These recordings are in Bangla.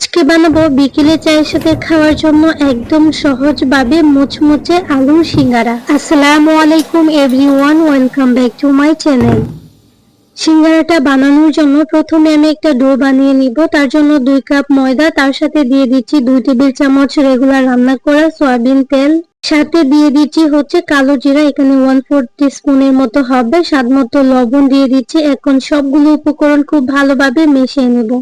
আজকে বানাবো বিকেলে চায়ের সাথে খাওয়ার জন্য একদম সহজভাবে মুচমুচে আলুর সিঙ্গারা। আসসালামু আলাইকুম everyone, welcome back to my channel. সিঙ্গারাটা বানানোর জন্য প্রথমে আমি একটা ডো বানিয়ে নিব। তার জন্য 2 কাপ ময়দা, তার সাথে দিয়ে দিচ্ছি 2 টেবিল চামচ রেগুলার রান্না করা সয়াবিন তেল, সাথে দিয়ে দিচ্ছি হচ্ছে কালো জিরা, এখানে 1/4 টিস্পুনের মতো হবে, স্বাদ মতো লবণ দিয়ে দিচ্ছি। এখন সবগুলো উপকরণ খুব ভালোভাবে মিশিয়ে নেব।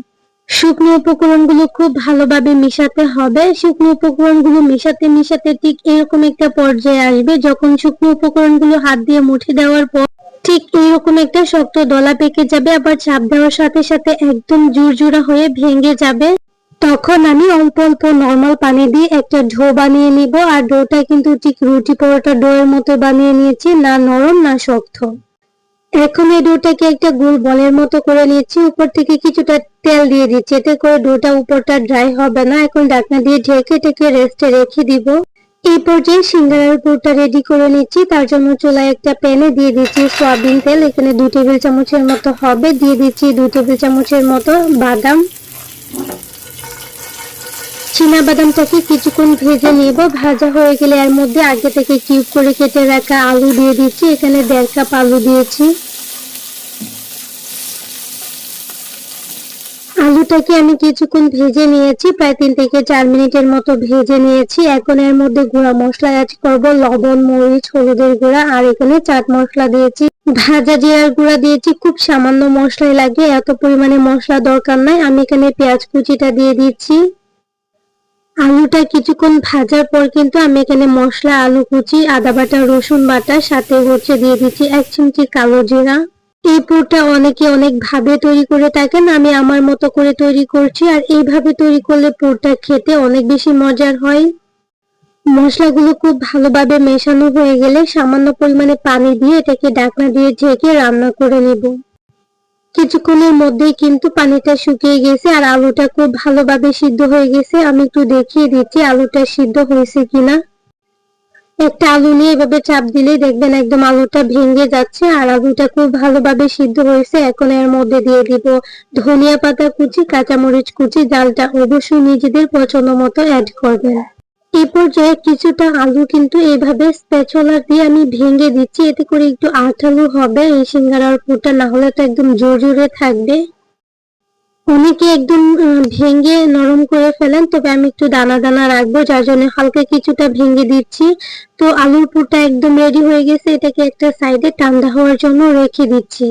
শুকনো উপকরণগুলো খুব ভালোভাবে মিশাতে হবে। শুকনো উপকরণগুলো মিশাতে মিশাতে ঠিক এরকম একটা পর্যায়ে আসবে যখন শুকনো উপকরণগুলো হাত দিয়ে মুঠি দেওয়ার পর ঠিক এইরকম একটা শক্ত দলা পেকে যাবে, আবার চাপ দেওয়ার সাথে সাথে একদম জুরজুরা হয়ে ভেঙে যাবে। তখন আমি অল্প অল্প নর্মাল পানি দিয়ে একটা ডো বানিয়ে নিব। আর ডোটা কিন্তু ঠিক রুটি পরোটা ডোয়ের মতো বানিয়ে নিয়েছি, না নরম না শক্ত। এখন এই ডোটাকে একটা গোল বলের মতো করে নিচ্ছি, উপর থেকে কিছুটা তেল দিয়ে দিচ্ছি, এতে করে ডোটা উপরটা ড্রাই হবে না। এখন ঢাকনা দিয়ে ঢেকে ঢেকে রেস্টে রেখে দিব। এই পর্যায়ে সিঙ্গারার পুরটা রেডি করে নিচ্ছি। তার জন্য চুলায় একটা প্যানে দিয়ে দিচ্ছি সয়াবিন তেল, এখানে 2 টেবিল চামচের মতো হবে। দিয়ে দিচ্ছি 2 টেবিল চামচের মতো বাদাম। চীনা বাদামটাকে কিছুক্ষণ ভেজে নেব। ভাজা হয়ে গেলে এর মধ্যে আগে থেকে কিউব করে কেটে রাখা আলু দিয়ে দিচ্ছি, এখানে 1.5 কাপ আলু দিয়েছি। আলুটাকে আমি কিছুক্ষণ ভেজে নিয়েছি, প্রায় 3 থেকে 4 মিনিটের মতো ভেজে নিয়েছি। এখন এর মধ্যে গুঁড়া মশলা অ্যাড করব, লবণ, মরিচ, হলুদের গুঁড়া, আর এখানে চাট মশলা দিয়েছি, ভাজা জিরার গুঁড়া দিয়েছি। খুব সামান্য মশলাই লাগে, এত পরিমাণে মশলা দরকার নাই। আমি এখানে পেঁয়াজ কুচিটা দিয়ে দিচ্ছি। আলুটা কিছুক্ষণ ভাজার পর কিন্তু আমি এখানে মশলা, আলু কুচি, আদা বাটা, রসুন বাটা, সাথে হচ্ছে দিয়ে দিচ্ছি 1 চিমটি কালো জিরা। এই পুরটা অনেকে অনেক ভাবে তৈরি করে থাকেন, আমি আমার মতো করে তৈরি করছি। আর এইভাবে তৈরি করলে পুরটা খেতে অনেক বেশি মজার হয়। মশলাগুলো খুব ভালোভাবে মেশানো হয়ে গেলে সামান্য পরিমাণে পানি দিয়ে এটাকে ঢাকনা দিয়ে ঢেকে রান্না করে নেব। কিছুক্ষণের মধ্যেই কিন্তু পানিটা শুকিয়ে গেছে আর আলুটা খুব ভালোভাবে সিদ্ধ হয়ে গেছে। আমি একটু দেখিয়ে দিচ্ছি আলুটা সিদ্ধ হয়েছে কিনা। একটা আলু নিয়ে এভাবে চাপ দিলেই দেখবেন একদম আলুটা ভেঙে যাচ্ছে আর আলুটা খুব ভালোভাবে সিদ্ধ হয়েছে। এখন এর মধ্যে দিয়ে দিব ধনিয়া পাতা কুচি, কাঁচামরিচ কুচি, ডালটা অবশ্যই নিজেদের পছন্দ মতো অ্যাড করবেন। এই পর্যায়ে কিছুটা আলু কিন্তু এইভাবে স্প্যাচুলা দিয়ে আমি ভেঙে দিচ্ছি, এতে করে একটু আঠালো হবে এই সিঙ্গারার পুরটা, না হলে তো একদম জোরে থাকবে। অনেকে একদম ভেঙে নরম করে ফেলেন, তবে আমি একটু দানা দানা রাখবো, যার জন্য হালকা কিছুটা ভেঙে দিচ্ছি। তো আলুর পুরটা একদম রেডি হয়ে গেছে, এটাকে একটা সাইডে ঠান্ডা হওয়ার জন্য রেখে দিচ্ছি।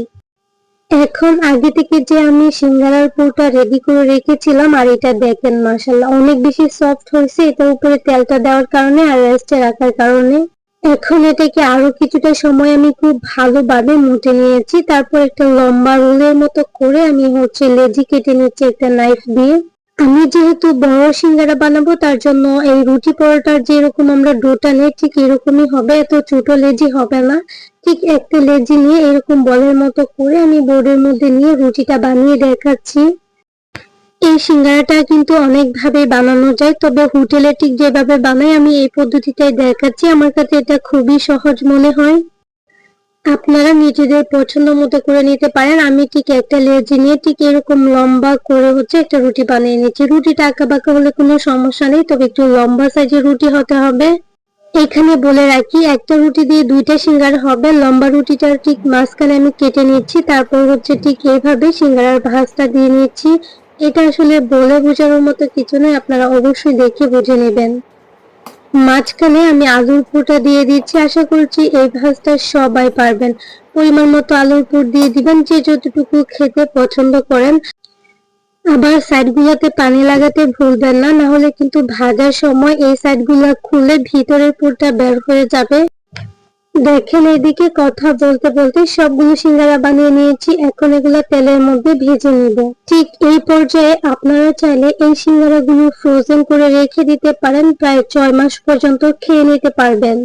এখন আগে থেকে যে আমি সিঙ্গারার পুরটা রেডি করে রেখেছিলাম, আর এটা দেখেন মাশাআল্লাহ অনেক বেশি সফট হয়েছে, এটার উপরে তেলটা দেওয়ার কারণে আর রেস্টে রাখার কারণে। এখন এটাকে আরো কিছুটা সময় আমি খুব ভালোভাবে মুটে নিয়েছি। তারপর একটা লম্বা রোলের মতো করে আমি হচ্ছে লেচি কেটে নিচ্ছি একটা নাইফ দিয়ে। আমি যেহেতু বড় সিঙ্গারা বানাবো, তার জন্য এই রুটি পরোটার যেরকম আমরা ডোটা নেই ঠিক এরকমই হবে, এত ছোট লেচি হবে না। ঠিক একটা লেচি নিয়ে এরকম বলের মতো করে আমি বোর্ডের মধ্যে নিয়ে রুটিটা বানিয়ে দেখাচ্ছি। এই সিঙ্গারাটা কিন্তু অনেক ভাবে বানানো যায়, তবে হোটেলে ঠিক যেভাবে বানাই আমি এই পদ্ধতিটাই দেখাচ্ছি। আমার কাছে এটা খুবই সহজ মনে হয়। আপনারা নিজেদের পছন্দ মতো করে নিতে পারেন। আমি ঠিক একটা লেচি নিয়ে ঠিক এরকম লম্বা করে হচ্ছে একটা রুটি বানিয়ে নিচ্ছি। রুটিটা আঁকা বাঁকা হলে কোনো সমস্যা নেই, তবে একটু লম্বা সাইজের রুটি হতে হবে। এখানে বলে রাখি, একটা রুটি দিয়ে 2টা সিঙ্গারা হবে। লম্বা রুটিটা ঠিক মাঝখানে আমি কেটে নিচ্ছি, তারপর হচ্ছে ঠিক এইভাবে সিঙ্গারার ভাঁজটা দিয়ে নিচ্ছি। এটা আসলে বলে বোঝানোর মতো কিছু নয়, আপনারা অবশ্যই দেখে বুঝে নেবেন। মাঝখানে আমি আলুর পুরটা দিয়ে দিচ্ছি। আশা করছি এই ভাঁজটা সবাই পারবেন। পরিমাণ মতো আলুর পুর দিয়ে দিবেন, যে যতটুকু খেতে পছন্দ করেন। আবার সাইডগুলোতে পানি লাগাতে ভুলবেন না, না হলে কিন্তু ভাজার সময় এই সাইডগুলো খুলে ভিতরের পুরটা বের হয়ে যাবে। দেখেন এদিকে কথা বলতে বলতে সবগুলো সিঙ্গারা বানিয়ে নিয়েছি। এখন এগুলো তেলের মধ্যে ভেজে নিব। ঠিক এই পর্যায়ে আপনারা চাইলে এই সিঙ্গারাগুলো ফ্রোজেন করে রেখে দিতে পারেন, প্রায় 6 মাস পর্যন্ত খেয়ে নিতে পারবেন।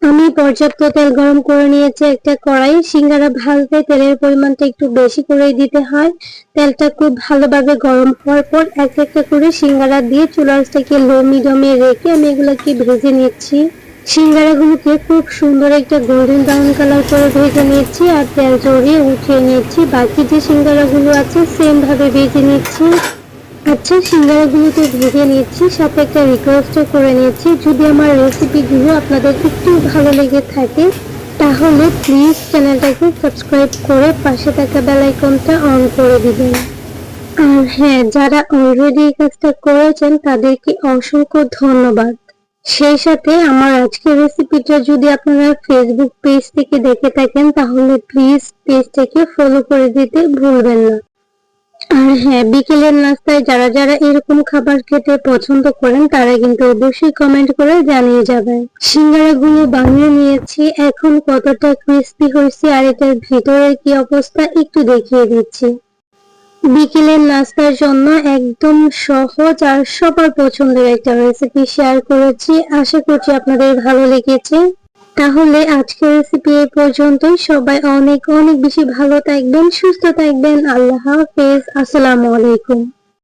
আমি পর্যাপ্ত তেল গরম করে নিয়েছি একটা কড়াই। সিঙ্গারা ভাজতে তেলের পরিমাণটা একটু বেশি করেই দিতে হয়। তেলটা খুব ভালোভাবে গরম হওয়ার পর এক একটা করে সিঙ্গারা দিয়ে চুলাটাকে লো মিডিয়ামে রেখে আমি এগুলোকে ভেজে নিচ্ছি। সিঙ্গারাগুলোকে খুব সুন্দর একটা গোল্ডেন ব্রাউন কালার করে ভেজে নিচ্ছি আর তেল ঝরিয়ে উঠিয়ে নিচ্ছি। বাকি যে সিঙ্গারাগুলো আছে সেম ভাবে ভেজে নিচ্ছি। আচ্ছা, সিঙ্গারাগুলো তো ভেজে নিয়েছি, সাথে একটা রিকোয়েস্টও করে নিয়েছি, যদি আমার রেসিপিগুলো আপনাদের একটু ভালো লেগে থাকে তাহলে প্লিজ চ্যানেলটাকে সাবস্ক্রাইব করে পাশে থাকা বেল আইকনটা অন করে দিবেন। আর হ্যাঁ, যারা অলরেডি এই কাজটা করেছেন তাদেরকে অসংখ্য ধন্যবাদ। সেই সাথে আমার আজকের রেসিপিটা যদি আপনারা ফেসবুক পেজ থেকে দেখে থাকেন তাহলে প্লিজ পেজটাকে ফলো করে দিতে ভুলবেন না। আর হ্যাঁ, বিকেলের নাস্তায় যারা যারা এরকম খাবার খেতে পছন্দ করেন তারা কিন্তু অবশ্যই কমেন্ট করে জানিয়ে যাবেন। সিঙ্গারাগুলো বানিয়ে নিয়েছি, এখন কতটা ক্রিস্পি হয়েছে আর এটার ভিতরের কি অবস্থা একটু দেখিয়ে দিচ্ছি। বিকেলের নাস্তার জন্য একদম সহজ আর সবার পছন্দের একটা রেসিপি শেয়ার করেছি, আশা করছি আপনাদের ভালো লেগেছে। তাহলে আজকের রেসিপি এই পর্যন্তই। সবাই অনেক অনেক বেশি ভালো থাকবেন, সুস্থ থাকবেন। আল্লাহ হাফেজ, আসসালামু আলাইকুম।